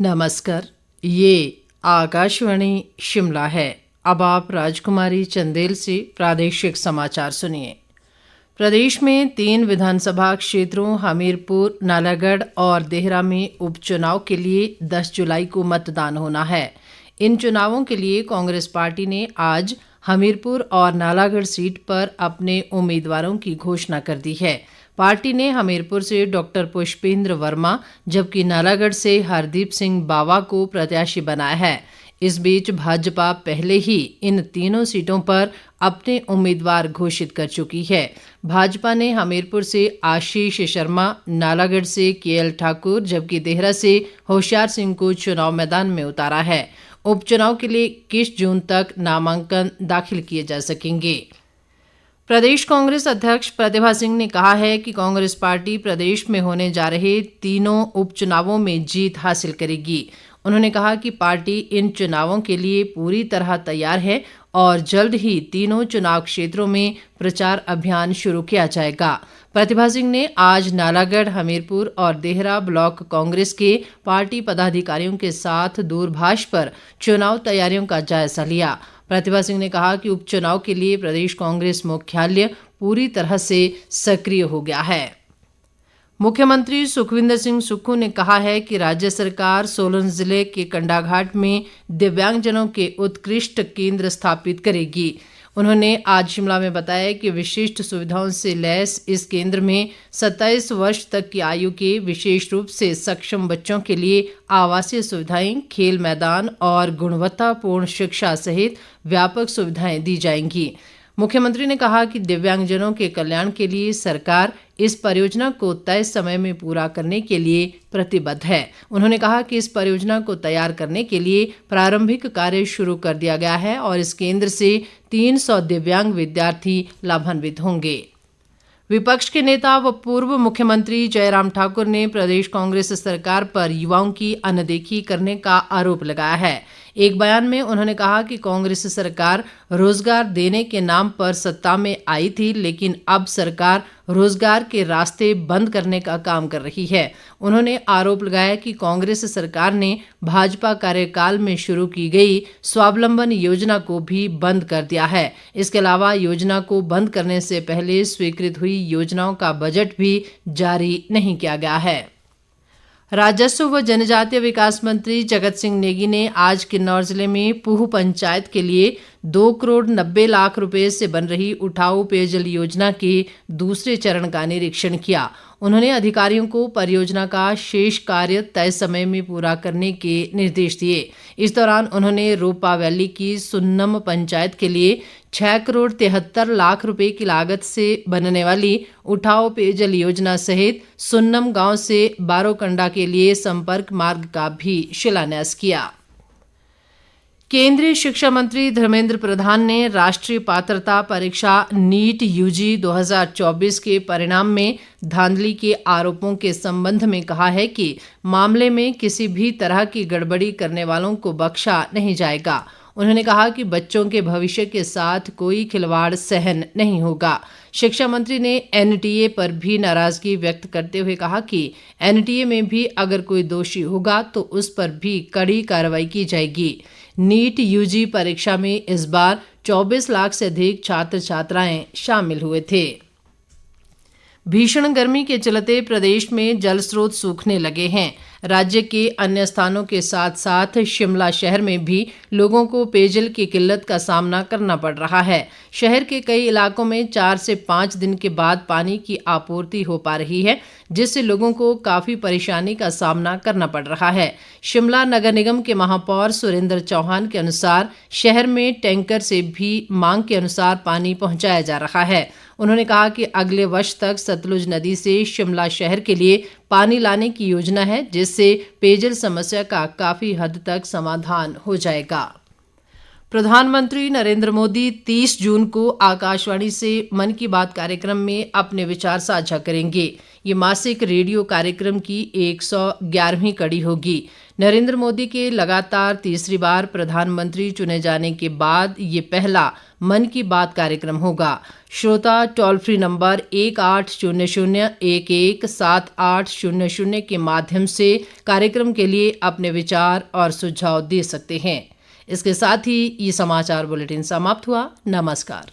नमस्कार। ये आकाशवाणी शिमला है। अब आप राजकुमारी चंदेल से प्रादेशिक समाचार सुनिए। प्रदेश में 3 विधानसभा क्षेत्रों हमीरपुर, नालागढ़ और देहरा में उपचुनाव के लिए 10 जुलाई को मतदान होना है। इन चुनावों के लिए कांग्रेस पार्टी ने आज हमीरपुर और नालागढ़ सीट पर अपने उम्मीदवारों की घोषणा कर दी है। पार्टी ने हमीरपुर से डॉक्टर पुष्पेंद्र वर्मा जबकि नालागढ़ से हरदीप सिंह बावा को प्रत्याशी बनाया है। इस बीच भाजपा पहले ही इन तीनों सीटों पर अपने उम्मीदवार घोषित कर चुकी है। भाजपा ने हमीरपुर से आशीष शर्मा, नालागढ़ से केएल ठाकुर जबकि देहरा से होशियार सिंह को चुनाव मैदान में उतारा है। उपचुनाव के लिए 21 जून तक नामांकन दाखिल किए जा सकेंगे। प्रदेश कांग्रेस अध्यक्ष प्रतिभा सिंह ने कहा है कि कांग्रेस पार्टी प्रदेश में होने जा रहे तीनों उपचुनावों में जीत हासिल करेगी। उन्होंने कहा कि पार्टी इन चुनावों के लिए पूरी तरह तैयार है और जल्द ही तीनों चुनाव क्षेत्रों में प्रचार अभियान शुरू किया जाएगा। प्रतिभा सिंह ने आज नालागढ़, हमीरपुर और देहरा ब्लॉक कांग्रेस के पार्टी पदाधिकारियों के साथ दूरभाष पर चुनाव तैयारियों का जायजा लिया। प्रतिभा सिंह ने कहा कि उपचुनाव के लिए प्रदेश कांग्रेस मुख्यालय पूरी तरह से सक्रिय हो गया है। मुख्यमंत्री सुखविंदर सिंह सुक्खू ने कहा है कि राज्य सरकार सोलन जिले के कंडाघाट में दिव्यांगजनों के उत्कृष्ट केंद्र स्थापित करेगी। उन्होंने आज शिमला में बताया कि विशिष्ट सुविधाओं से लैस इस केंद्र में 27 वर्ष तक की आयु के विशेष रूप से सक्षम बच्चों के लिए आवासीय सुविधाएं, खेल मैदान और गुणवत्तापूर्ण शिक्षा सहित व्यापक सुविधाएं दी जाएंगी। मुख्यमंत्री ने कहा कि दिव्यांगजनों के कल्याण के लिए सरकार इस परियोजना को तय समय में पूरा करने के लिए प्रतिबद्ध है। उन्होंने कहा कि इस परियोजना को तैयार करने के लिए प्रारंभिक कार्य शुरू कर दिया गया है और इस केंद्र से 300 दिव्यांग विद्यार्थी लाभान्वित होंगे। विपक्ष के नेता व पूर्व मुख्यमंत्री जयराम ठाकुर ने प्रदेश कांग्रेस सरकार पर युवाओं की अनदेखी करने का आरोप लगाया है। एक बयान में उन्होंने कहा कि कांग्रेस सरकार रोजगार देने के नाम पर सत्ता में आई थी, लेकिन अब सरकार रोजगार के रास्ते बंद करने का काम कर रही है। उन्होंने आरोप लगाया कि कांग्रेस सरकार ने भाजपा कार्यकाल में शुरू की गई स्वावलंबन योजना को भी बंद कर दिया है। इसके अलावा योजना को बंद करने से पहले स्वीकृत हुई योजनाओं का बजट भी जारी नहीं किया गया है। राजस्व व जनजातीय विकास मंत्री जगत सिंह नेगी ने आज किन्नौर जिले में पूह पंचायत के लिए 2 करोड़ 90 लाख रुपए से बन रही उठाऊ पेयजल योजना के दूसरे चरण का निरीक्षण किया। उन्होंने अधिकारियों को परियोजना का शेष कार्य तय समय में पूरा करने के निर्देश दिए। इस दौरान उन्होंने रोपा वैली की सुन्नम पंचायत के लिए 6 करोड़ 73 लाख रुपए की लागत से बनने वाली उठाओ पेयजल योजना सहित सुन्नम गांव से बारोकंडा के लिए संपर्क मार्ग का भी शिलान्यास किया। केंद्रीय शिक्षा मंत्री धर्मेंद्र प्रधान ने राष्ट्रीय पात्रता परीक्षा नीट यूजी 2024 के परिणाम में धांधली के आरोपों के संबंध में कहा है कि मामले में किसी भी तरह की गड़बड़ी करने वालों को बख्शा नहीं जाएगा। उन्होंने कहा कि बच्चों के भविष्य के साथ कोई खिलवाड़ सहन नहीं होगा। शिक्षा मंत्री ने एनटीए पर भी नाराजगी व्यक्त करते हुए कहा कि एनटीए में भी अगर कोई दोषी होगा तो उस पर भी कड़ी कार्रवाई की जाएगी। नीट यूजी परीक्षा में इस बार 24 लाख से अधिक छात्र छात्राएं शामिल हुए थे। भीषण गर्मी के चलते प्रदेश में जल स्रोत सूखने लगे हैं। राज्य के अन्य स्थानों के साथ साथ शिमला शहर में भी लोगों को पेयजल की किल्लत का सामना करना पड़ रहा है। शहर के कई इलाकों में 4 से 5 दिन के बाद पानी की आपूर्ति हो पा रही है, जिससे लोगों को काफी परेशानी का सामना करना पड़ रहा है। शिमला नगर निगम के महापौर सुरेंद्र चौहान के अनुसार शहर में टैंकर से भी मांग के अनुसार पानी पहुंचाया जा रहा है। उन्होंने कहा कि अगले वर्ष तक सतलुज नदी से शिमला शहर के लिए पानी लाने की योजना है, जिससे पेयजल समस्या का काफी हद तक समाधान हो जाएगा। प्रधानमंत्री नरेंद्र मोदी 30 जून को आकाशवाणी से मन की बात कार्यक्रम में अपने विचार साझा करेंगे। ये मासिक रेडियो कार्यक्रम की 111वीं कड़ी होगी। नरेंद्र मोदी के लगातार तीसरी बार प्रधानमंत्री चुने जाने के बाद ये पहला मन की बात कार्यक्रम होगा। श्रोता टोल फ्री नंबर 1800-11-7800 के माध्यम से कार्यक्रम के लिए अपने विचार और सुझाव दे सकते हैं। इसके साथ ही ये समाचार बुलेटिन समाप्त हुआ। नमस्कार।